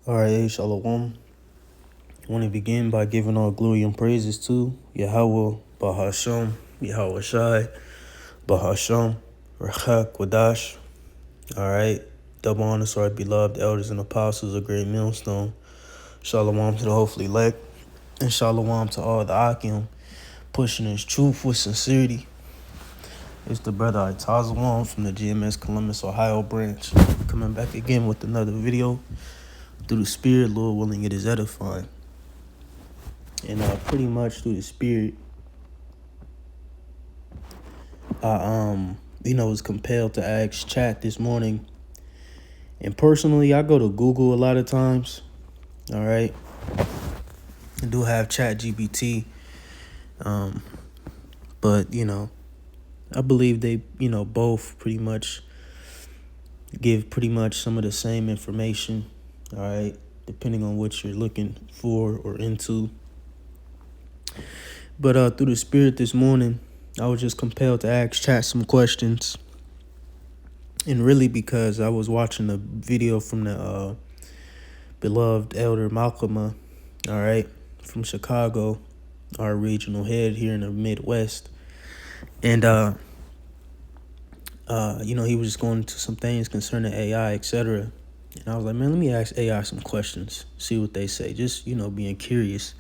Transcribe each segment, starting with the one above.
All right, Shalom. I want to begin by giving all glory and praises to Yahweh, Bahasham, Yahweh Shai, Bahasham, Rachak, Wadash. All right, double honors to our beloved elders and apostles of Great Millstone. Shalom to the hopefully elect, and Shalom to all the Akim, pushing his truth with sincerity. It's the brother Itazalon from the GMS Columbus, Ohio branch, coming back again with another video. Through the Spirit, Lord willing, it is edifying. And pretty much through the Spirit, I was compelled to ask chat this morning. And personally, I go to Google a lot of times. All right. I do have chat GPT. But I believe they, both pretty much give pretty much some of the same information. All right. Depending on what you're looking for or into. But through the Spirit this morning, I was just compelled to ask chat some questions. And really because I was watching a video from the beloved elder Malcolm, all right, from Chicago, our regional head here in the Midwest. And, he was just going into some things concerning AI, etc. And I was like, man, let me ask AI some questions, see what they say. Just, being curious.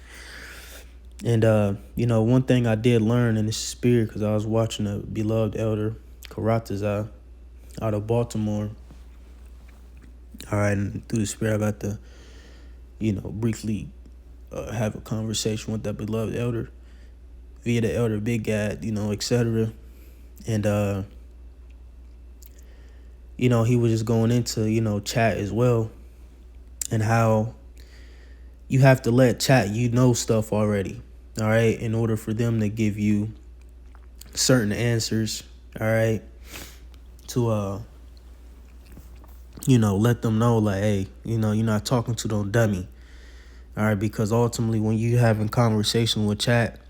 And, one thing I did learn in the Spirit, because I was watching a beloved elder, Karataza, out of Baltimore. All right, and through the Spirit, I got to, briefly have a conversation with that beloved elder via the elder Big Gad, etc. And, he was just going into, chat as well, and how you have to let chat, stuff already, all right, in order for them to give you certain answers, all right, to, let them know, like, hey, you're not talking to no dummy, all right, because ultimately when you having conversation with chat,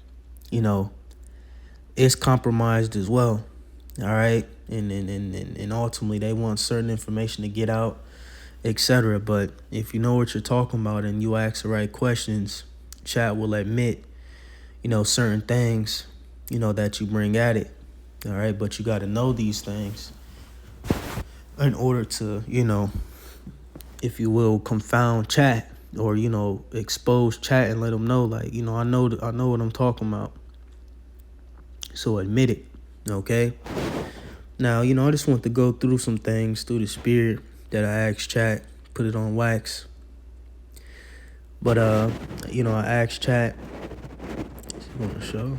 it's compromised as well, all right, and ultimately they want certain information to get out, etc. But if you know what you're talking about and you ask the right questions, chat will admit, certain things, that you bring at it, all right, but you got to know these things in order to, if you will, confound chat or, expose chat and let them know, like, I know what I'm talking about. So admit it, okay? Now, I just want to go through some things through the Spirit that I asked chat, put it on wax. But, I asked chat, is he on the show?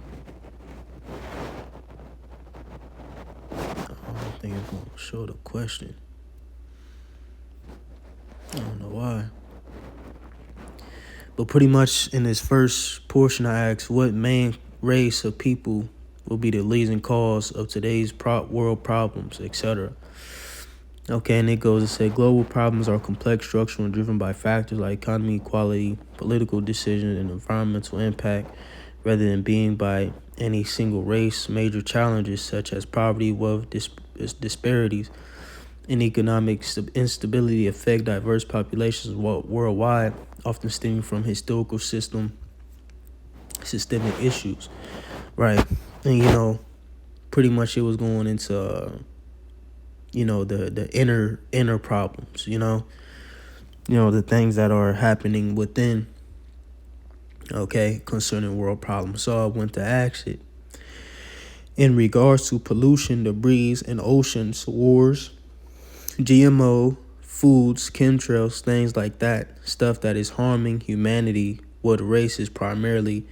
I don't think it's going to show the question. I don't know why. But pretty much in this first portion, I asked what main race of people will be the leading cause of today's world problems, etc. Okay, and it goes to say global problems are complex, structural, and driven by factors like economy, equality, political decisions, and environmental impact, rather than being by any single race. Major challenges such as poverty, wealth disparities, and economic instability affect diverse populations worldwide, often stemming from historical systemic issues. Right. And, pretty much it was going into, the inner problems, the things that are happening within, okay, concerning world problems. So I went to ask it in regards to pollution, debris, and oceans, wars, GMO, foods, chemtrails, things like that, stuff that is harming humanity, what race is primarily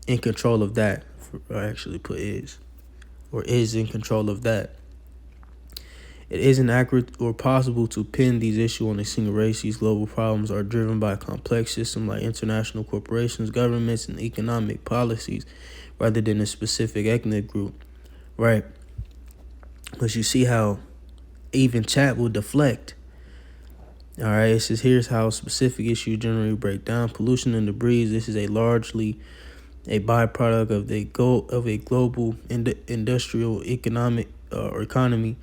in control of that, or actually put is in control of that. It isn't accurate or possible to pin these issues on a single race. These global problems are driven by a complex system like international corporations, governments, and economic policies, rather than a specific ethnic group, right? Because you see how even chat will deflect. All right, it says here's how specific issues generally break down. Pollution and debris. This is largely a byproduct of a global industrial economy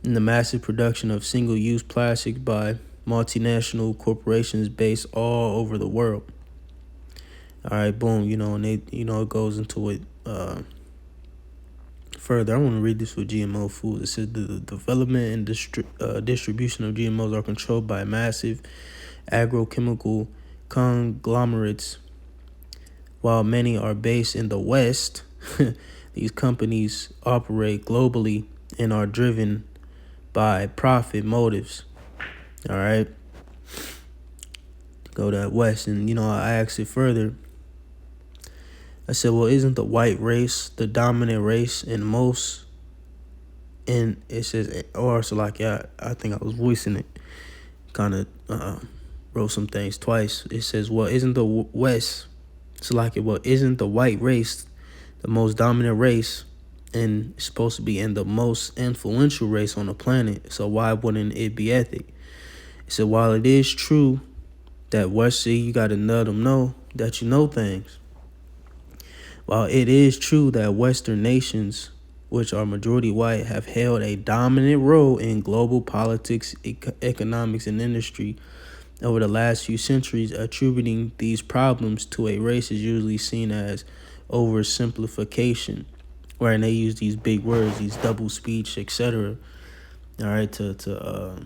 and the massive production of single-use plastics by multinational corporations based all over the world. All right, boom. And it goes into it further. I want to read this with GMO foods. It says the development and distribution of GMOs are controlled by massive agrochemical conglomerates. While many are based in the West, these companies operate globally and are driven by profit motives. All right. Go to that West. And, I asked it further. I said, well, isn't the white race the dominant race in most? And it says, or so like, yeah, I think I was voicing it. Kind of wrote some things twice. It says, well, isn't the West? So like, well, isn't the white race the most dominant race and supposed to be in the most influential race on the planet? So why wouldn't it be ethic? So while it is true that you got to let them know that you know things. While it is true that Western nations, which are majority white, have held a dominant role in global politics, economics, and industry over the last few centuries, attributing these problems to a race is usually seen as oversimplification, right? And they use these big words, these double speech, etc. All right, to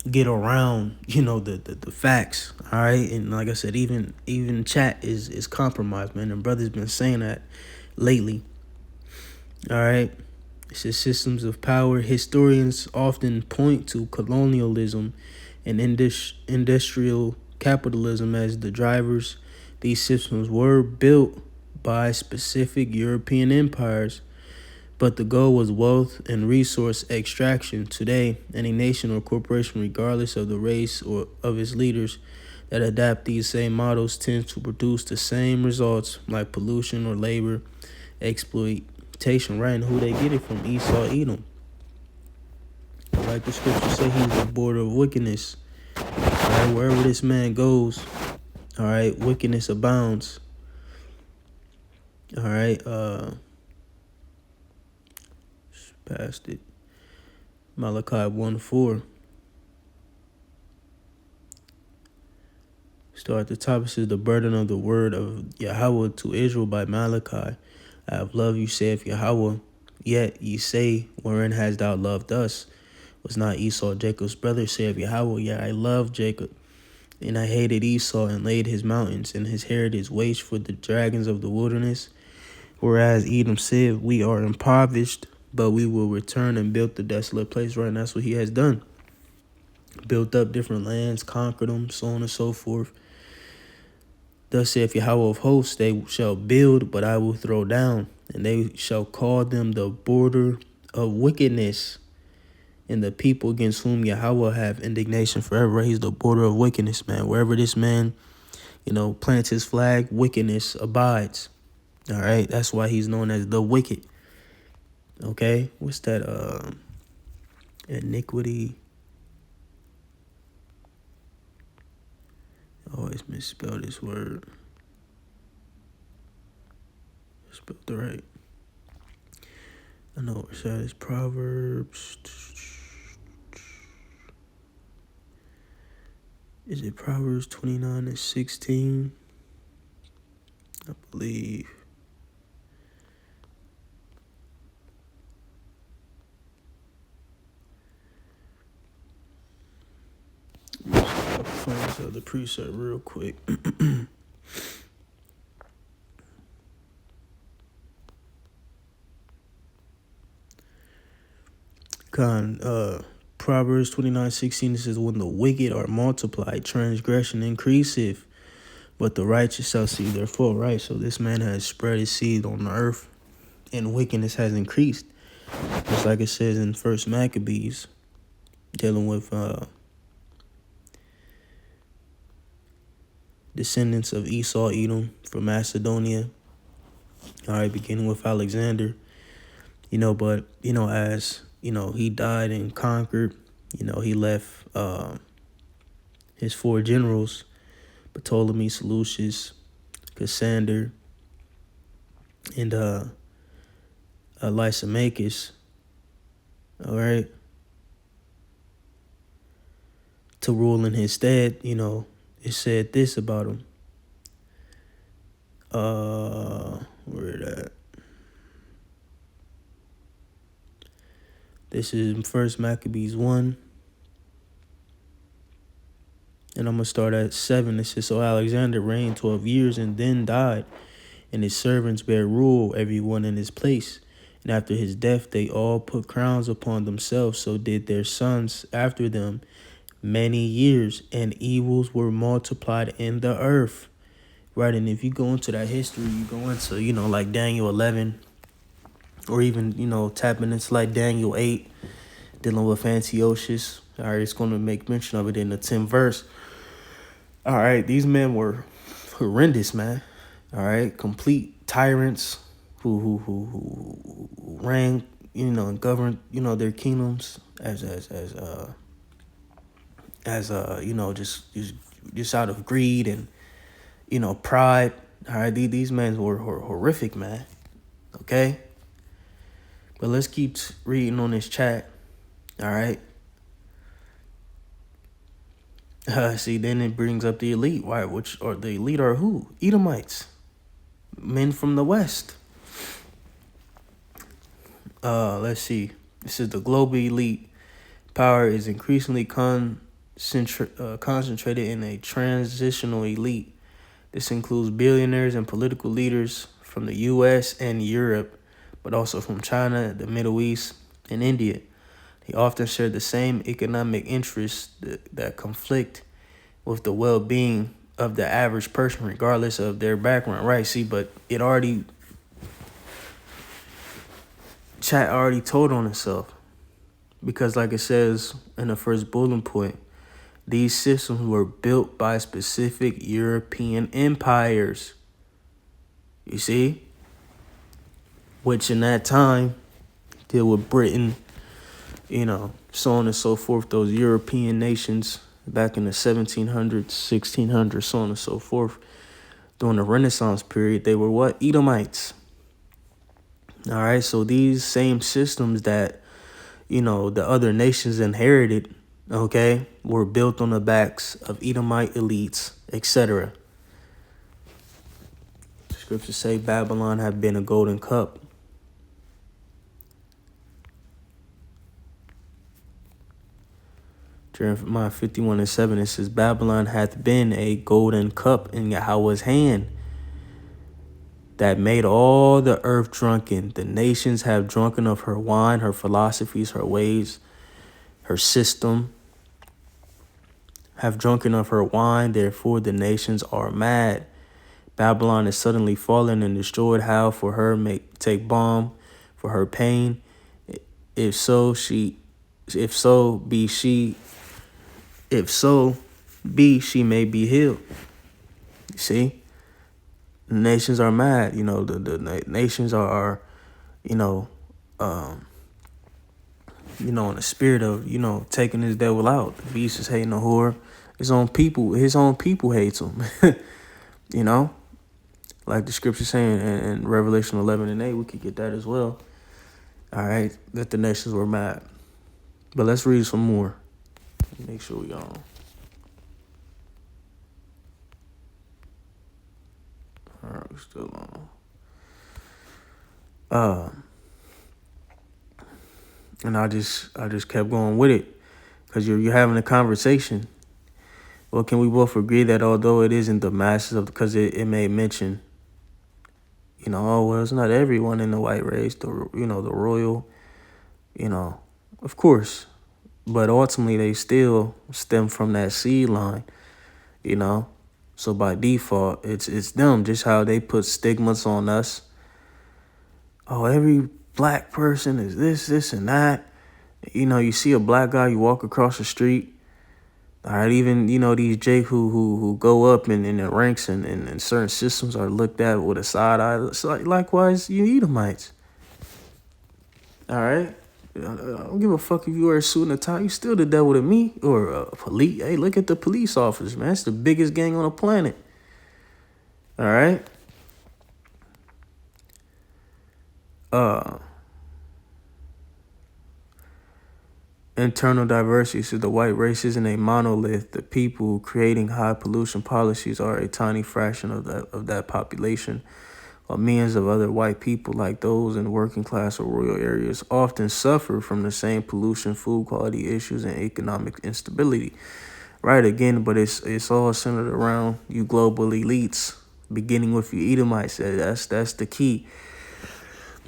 get around, the facts. All right, and like I said, even chat is compromised, man. And brothers been saying that lately. All right. It says systems of power. Historians often point to colonialism and industrial capitalism as the drivers. These systems were built by specific European empires, but the goal was wealth and resource extraction. Today, any nation or corporation, regardless of the race or of its leaders, that adapt these same models tends to produce the same results, like pollution or labor exploitation, right? And who they get it from? Esau, Edom. Like the scripture say, he's the border of wickedness. All right, wherever this man goes, all right, wickedness abounds. All right, past it. Malachi 1:4. Start at the top. It says the burden of the word of Yahweh to Israel by Malachi. I have loved you, saith Yahweh. Yet ye say, wherein hast thou loved us? Was not Esau Jacob's brother, saith Yahweh? Yeah, I loved Jacob, and I hated Esau, and laid his mountains and his heritage waste for the dragons of the wilderness. Whereas Edom said, we are impoverished, but we will return and build the desolate place. Right, and that's what he has done. Built up different lands, conquered them, so on and so forth. Thus saith Yahweh of hosts, they shall build, but I will throw down, and they shall call them the border of wickedness, and the people against whom Yahweh have indignation forever. He's the border of wickedness, man. Wherever this man, plants his flag, wickedness abides. All right, that's why he's known as the wicked. Okay, what's that? Iniquity. I always misspell this word. Spelled it right. I know what's that is. Proverbs. Is it Proverbs 29:16? I believe. I'll find this other precept real quick. Proverbs 29:16 says, when the wicked are multiplied, transgression increaseth, but the righteous shall see their fall. Right, so this man has spread his seed on the earth, and wickedness has increased. Just like it says in First Maccabees, dealing with descendants of Esau, Edom, from Macedonia. All right, beginning with Alexander. But as he died and conquered. He left his four generals, Ptolemy, Seleucus, Cassander, and Lysimachus. all right, to rule in his stead. It said this about him. Where it at? This is First Maccabees 1. And I'm going to start at 7. It says, So Alexander reigned 12 years and then died, and his servants bare rule, everyone in his place. And after his death, they all put crowns upon themselves. So did their sons after them many years, and evils were multiplied in the earth. Right, and if you go into that history, you go into, like Daniel 11, or even, tapping into like Daniel 8, dealing with Antiochus. All right, it's going to make mention of it in the 10th verse. All right, these men were horrendous, man. All right, complete tyrants who ran, and governed, their kingdoms as just out of greed and pride. All right, these men were horrific, man. Okay, but let's keep reading on this chat. All right. See, then it brings up the elite. Why? The elite are who? Edomites, men from the West. Let's see. This is the global elite. Power is increasingly concentrated in a transitional elite. This includes billionaires and political leaders from the U.S. and Europe, but also from China, the Middle East, and India. They often share the same economic interests that conflict with the well-being of the average person, regardless of their background, right? See, but chat already told on itself, because like it says in the first bullet point, these systems were built by specific European empires. You see, which in that time deal with Britain, so on and so forth. Those European nations back in the 1700s, 1600s, so on and so forth. During the Renaissance period, they were what? Edomites. All right, so these same systems that, the other nations inherited, okay, were built on the backs of Edomite elites, etc. The scriptures say Babylon had been a golden cup. Jeremiah 51:7, it says, Babylon hath been a golden cup in Yahweh's hand, that made all the earth drunken. The nations have drunken of her wine, her philosophies, her ways, her system have drunken of her wine. Therefore the nations are mad. Babylon is suddenly fallen and destroyed. How for her take balm for her pain? If so be she may be healed. You see, the nations are mad. The nations are in the spirit of, taking this devil out. The beast is hating the whore. His own people hates him. Like the scripture saying in Revelation 11:8, we could get that as well. All right, that the nations were mad. But let's read some more. Make sure we on. All right, we're still on. And I just kept going with it, because you're having a conversation. Well, can we both agree that although it isn't the masses because it may mention, it's not everyone in the white race, the royal, of course, but ultimately they still stem from that seed line, so by default it's them, just how they put stigmas on us. Oh, every black person is this and that. You see a black guy, you walk across the street. All right, even, these Jake who go up in the ranks and certain systems are looked at with a side eye. So likewise, you Edomites. All right? I don't give a fuck if you wear a suit and a tie. You still the devil to me or a police. Hey, look at the police officers, man. It's the biggest gang on the planet. All right? internal diversity. So the white race isn't a monolith. The people creating high pollution policies are a tiny fraction of that population. While millions of other white people, like those in working class or rural areas, often suffer from the same pollution, food quality issues, and economic instability. Right, again, but it's all centered around you global elites, beginning with you Edomites. That's the key.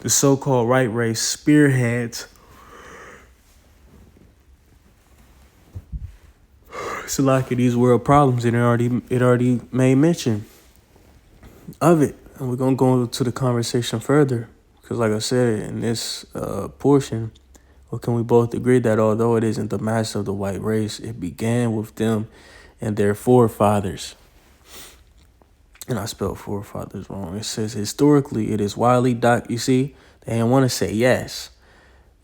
The so-called right race spearheads. So like these world problems, and it already made mention of it, and we're gonna go into the conversation further, because like I said in this portion, well, can we both agree that although it isn't the mass of the white race, it began with them and their forefathers. And I spelled forefathers wrong. It says historically it is widely you see, they didn't want to say yes.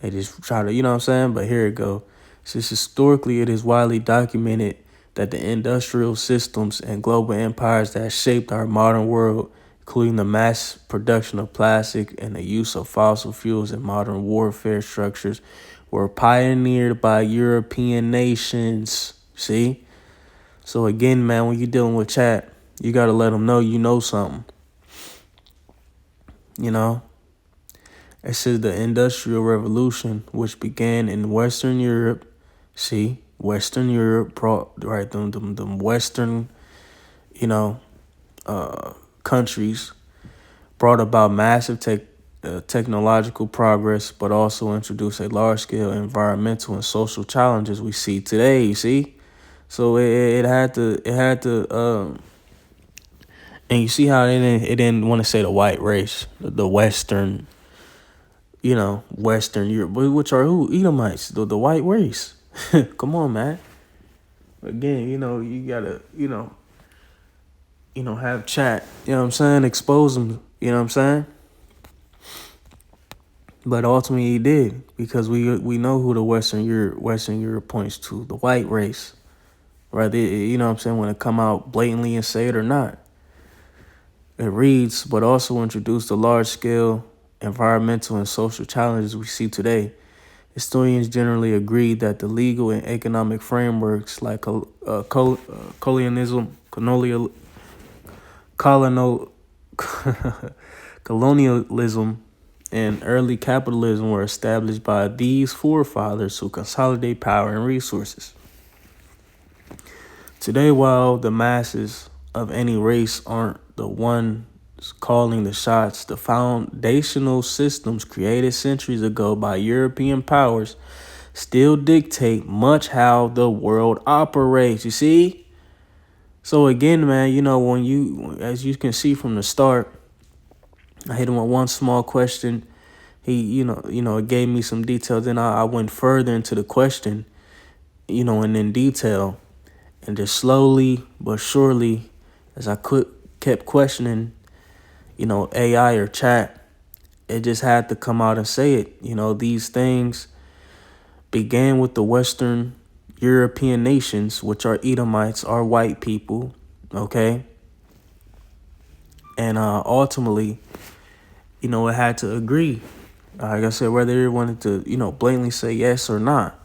They just try to, you know what I'm saying? But here it go. It says historically it is widely documented that the industrial systems and global empires that shaped our modern world, including the mass production of plastic and the use of fossil fuels in modern warfare structures, were pioneered by European nations. See? So again, man, when you're dealing with chat, you got to let them know you know something. You know? It says the Industrial Revolution, which began in Western Europe. See? Western Europe brought, right, them Western, countries, brought about massive technological progress, but also introduced a large-scale environmental and social challenges we see today. You see? So it had to, and you see how it didn't want to say the white race, the Western, Western Europe, which are who? Edomites, the white race. Come on, man. Again, you gotta, have chat. You know what I'm saying? Expose them. You know what I'm saying? But ultimately, he did, because we know who the Western Europe points to, the white race, right? You know what I'm saying? When it come out blatantly and say it or not. It reads, but also introduced the large-scale environmental and social challenges we see today. Historians generally agree that the legal and economic frameworks like colonialism, colonialism, and early capitalism were established by these forefathers to consolidate power and resources. Today, while the masses of any race aren't the ones calling the shots, the foundational systems created centuries ago by European powers still dictate much how the world operates. You see? So again, man, as you can see from the start, I hit him with one small question. He, it gave me some details. Then I went further into the question, and in detail. And just slowly but surely, as I kept questioning, AI or chat, it just had to come out and say it. These things began with the Western European nations, which are Edomites, are white people, okay? And ultimately, it had to agree. Like I said, whether it wanted to, blatantly say yes or not.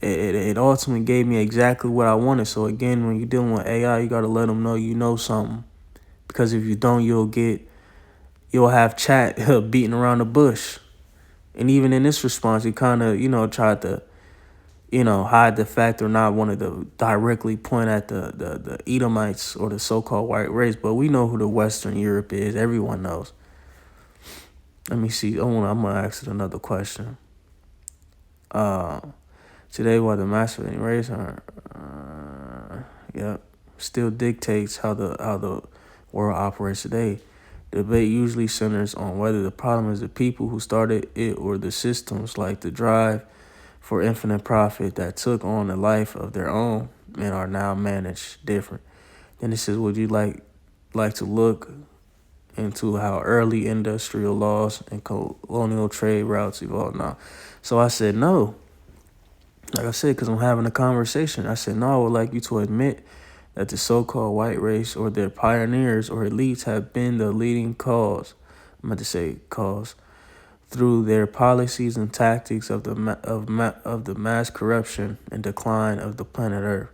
It ultimately gave me exactly what I wanted. So again, when you're dealing with AI, you got to let them know you know something. Because if you don't, you'll have chat beating around the bush. And even in this response, he kind of, tried to, hide the fact or not wanted to directly point at the Edomites or the so-called white race. But we know who the Western Europe is. Everyone knows. Let me see. I'm going to ask it another question. Today, while the master of any race still dictates how the world operates today, the debate usually centers on whether the problem is the people who started it or the systems like the drive for infinite profit that took on a life of their own and are now managed different. Then it says, would you like to look into how early industrial laws and colonial trade routes evolved now? So I said no. Like I said, because I'm having a conversation. I said, no, I would like you to admit that the so-called white race or their pioneers or elites have been the leading cause. I'm about to say cause through their policies and tactics of the mass corruption and decline of the planet Earth.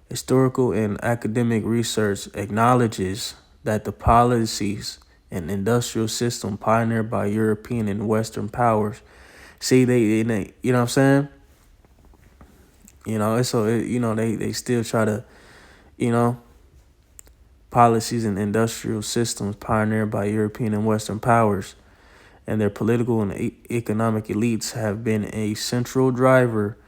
Historical and academic research acknowledges that the policies and industrial system pioneered by European and Western powers, see, they you know what I'm saying? They still try to, you know, policies and industrial systems pioneered by European and Western powers and their political and economic elites have been a central driver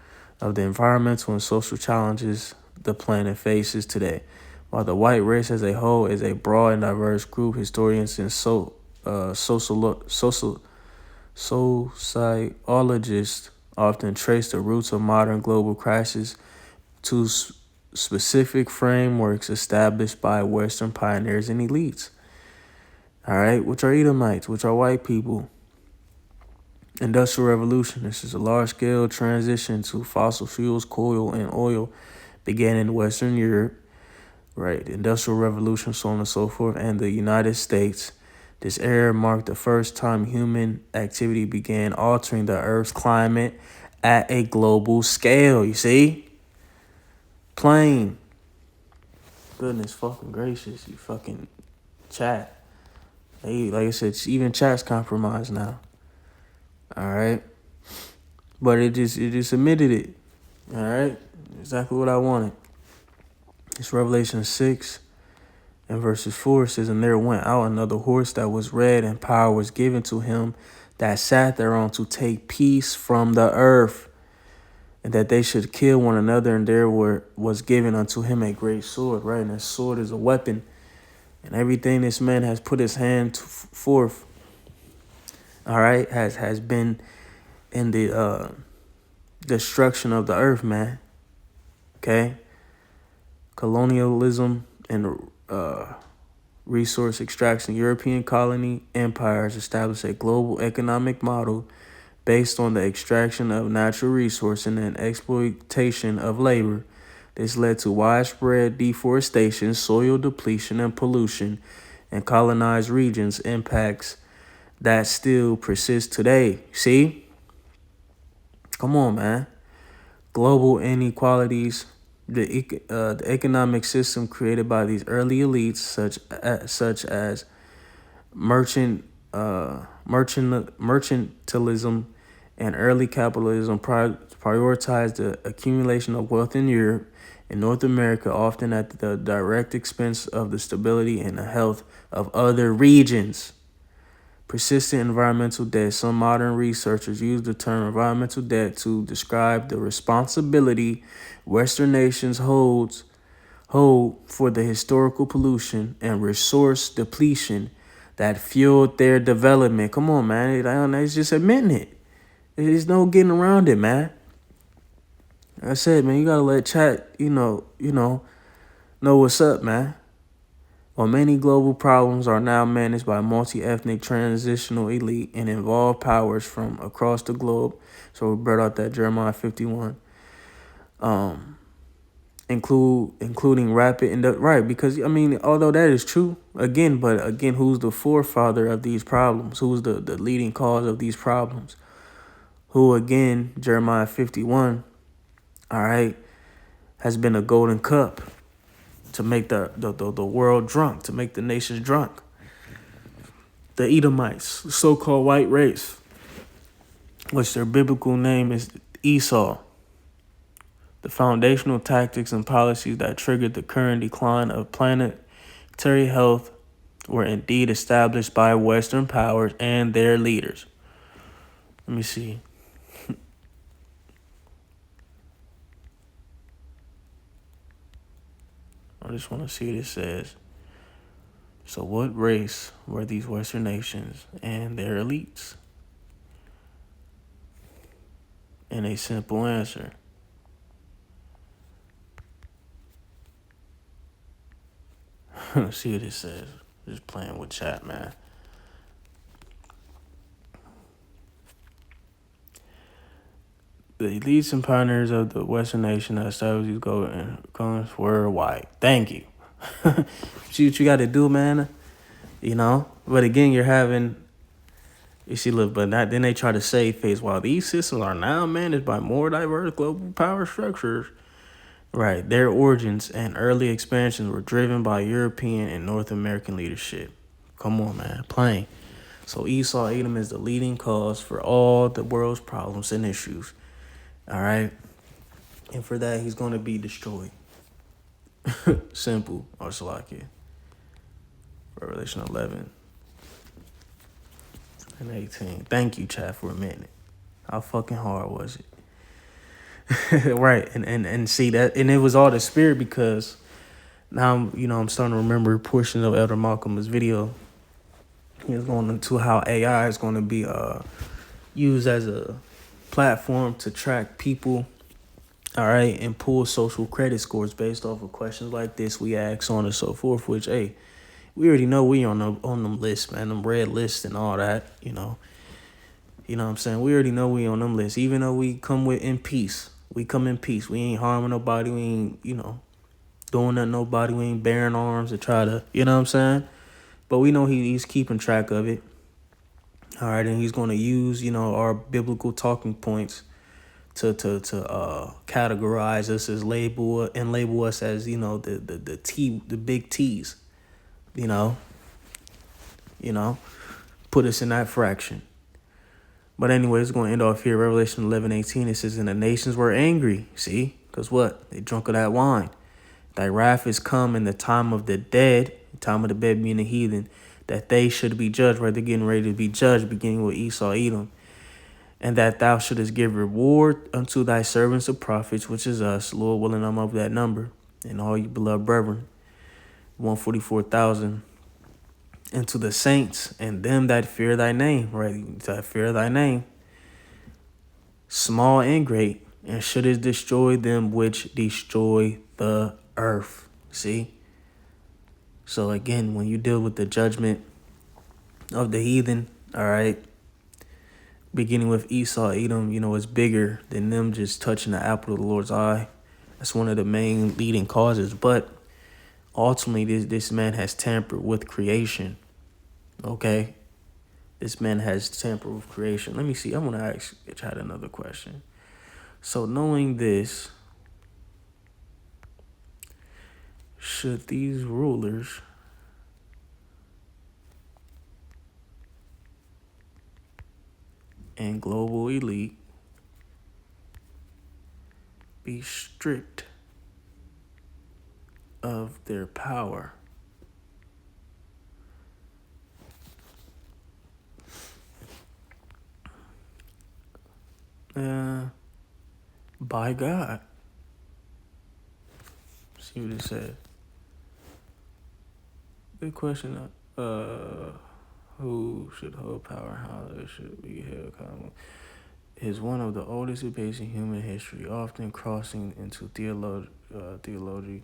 of the environmental and social challenges the planet faces today. While the white race as a whole is a broad and diverse group, historians and sociologists often trace the roots of modern global crisis to specific frameworks established by Western pioneers and elites. All right, which are Edomites, which are white people. Industrial Revolution. This is a large-scale transition to fossil fuels, coal, and oil began in Western Europe, right? The Industrial Revolution, so on and so forth, and the United States. This era marked the first time human activity began altering the Earth's climate at a global scale. You see? Plain. Goodness fucking gracious, you fucking chat. Hey, like I said, even chat's compromised now. All right. But it just admitted it. All right. Exactly what I wanted. It's Revelation 6 and verses 4 says, and there went out another horse that was red, and power was given to him that sat thereon to take peace from the earth, and that they should kill one another, and there was given unto him a great sword, right? And that sword is a weapon. And everything this man has put his hand forth, all right, has been in the destruction of the earth, man. Okay? Colonialism and resource extraction. European colony empires established a global economic model based on the extraction of natural resources and exploitation of labor. This led to widespread deforestation, soil depletion, and pollution in colonized regions, impacts that still persist today. See? Come on, man. Global inequalities, the economic system created by these early elites, such as mercantilism and early capitalism, prioritized the accumulation of wealth in Europe and North America, often at the direct expense of the stability and the health of other regions. Persistent environmental debt. Some modern researchers use the term environmental debt to describe the responsibility Western nations hold for the historical pollution and resource depletion that fueled their development. Come on, man. It's just admitting it. There's no getting around it, man. Like I said, man, you gotta let chat, know what's up, man. While many global problems are now managed by multi-ethnic transitional elite and involve powers from across the globe. So we brought out that Jeremiah 51. Including rapid right, because although that is true, again, who's the forefather of these problems? Who's the leading cause of these problems? Who, again, Jeremiah 51, all right, has been a golden cup to make the world drunk, to make the nations drunk. The Edomites, so-called white race, which their biblical name is Esau. The foundational tactics and policies that triggered the current decline of planetary health were indeed established by Western powers and their leaders. Let me see. I just want to see what it says. So what race were these Western nations and their elites? And a simple answer. Let's see what it says. Just playing with chat, man. The elites and pioneers of the Western nation that established these golden colonies were white. Thank you. See what you got to do, man. But again, you're having, You see, look, but then they try to save face. While these systems are now managed by more diverse global power structures, right, their origins and early expansions were driven by European and North American leadership. Come on, man, plain. So Esau Edom is the leading cause for all the world's problems and issues. All right, and for that he's going to be destroyed. Simple, or Salakia. Revelation 11 and 18. Thank you, chat, for a minute. How fucking hard was it? Right, and see that, and it was all the spirit, because now I'm starting to remember portions of Elder Malcolm's video. He was going into how AI is going to be used as a platform to track people, all right, and pull social credit scores based off of questions like this we ask, so on and so forth. Which, hey, we already know we on them lists, man, them red lists and all that. You know what I'm saying? We already know we on them lists, even though we come in peace. We come in peace. We ain't harming nobody. We ain't doing nothing to nobody. We ain't bearing arms to try to, you know what I'm saying? But we know he's keeping track of it. All right, and he's going to use, our biblical talking points to categorize us as label us as, the big T's, put us in that fraction. But anyway, it's going to end off here. Revelation 11:18, it says, and the nations were angry. See? Because what? They drunk of that wine. Thy wrath is come in the time of the dead, the time of the dead being the heathen, that they should be judged, right? They're getting ready to be judged, beginning with Esau, Edom. And that thou shouldest give reward unto thy servants the prophets, which is us, Lord willing, I'm of that number, and all you beloved brethren, 144,000, and to the saints and them that fear thy name, right? That fear thy name, small and great, and shouldest destroy them which destroy the earth. See? So again, when you deal with the judgment of the heathen, all right, beginning with Esau, Edom, it's bigger than them just touching the apple of the Lord's eye. That's one of the main leading causes. But ultimately, this man has tampered with creation. Okay? This man has tampered with creation. Let me see. I'm going to ask Chad another question. So knowing this, should these rulers and global elite be stripped of their power? By God. See what it says. Good question. Who should hold power? How it should be held accountable is one of the oldest debates in human history, often crossing into theology,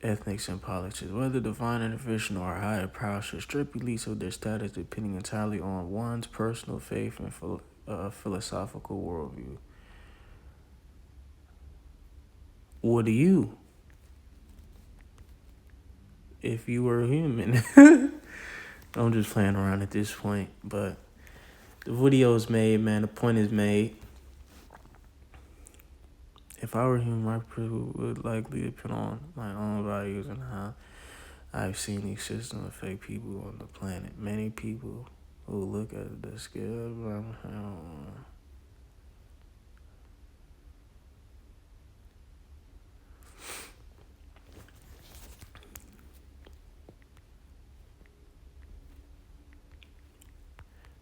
ethics, and politics. Whether divine intervention or higher power should strip elites of their status depending entirely on one's personal faith and philosophical worldview. Would you, if you were a human? I'm just playing around at this point, but the video is made, man. The point is made. If I were human, my approval would likely depend on my own values and how I've seen these systems affect people on the planet. Many people who look at the scale of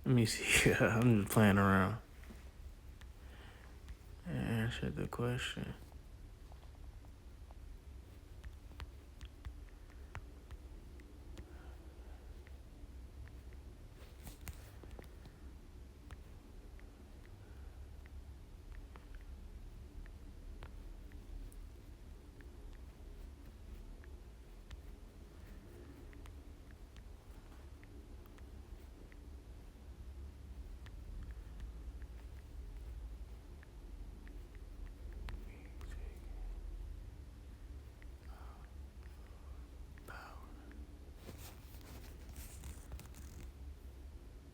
let me see. I'm just playing around. Answer the question.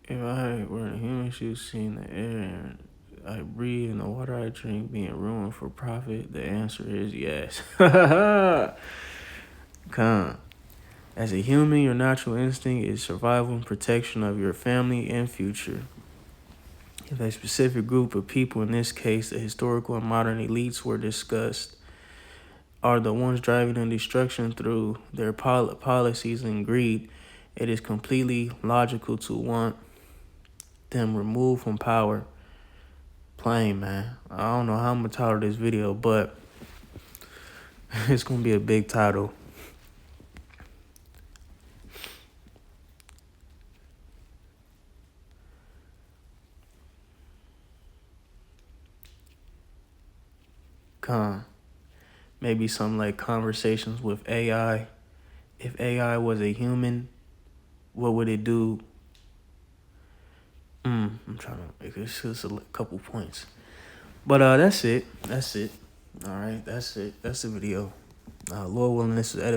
If I were in a human shoes, seeing the air I breathe and the water I drink being ruined for profit, the answer is yes. Con. As a human, your natural instinct is survival and protection of your family and future. If a specific group of people, in this case the historical and modern elites, were discussed, are the ones driving the destruction through their policies and greed, it is completely logical to want them removed from power. Plain, man. I don't know how I'm gonna title this video, but it's gonna be a big title. Maybe something like conversations with AI. If AI was a human, what would it do? I'm trying to make this just a couple points. But that's it. All right, that's it. That's the video. Lord willing, this is edifying.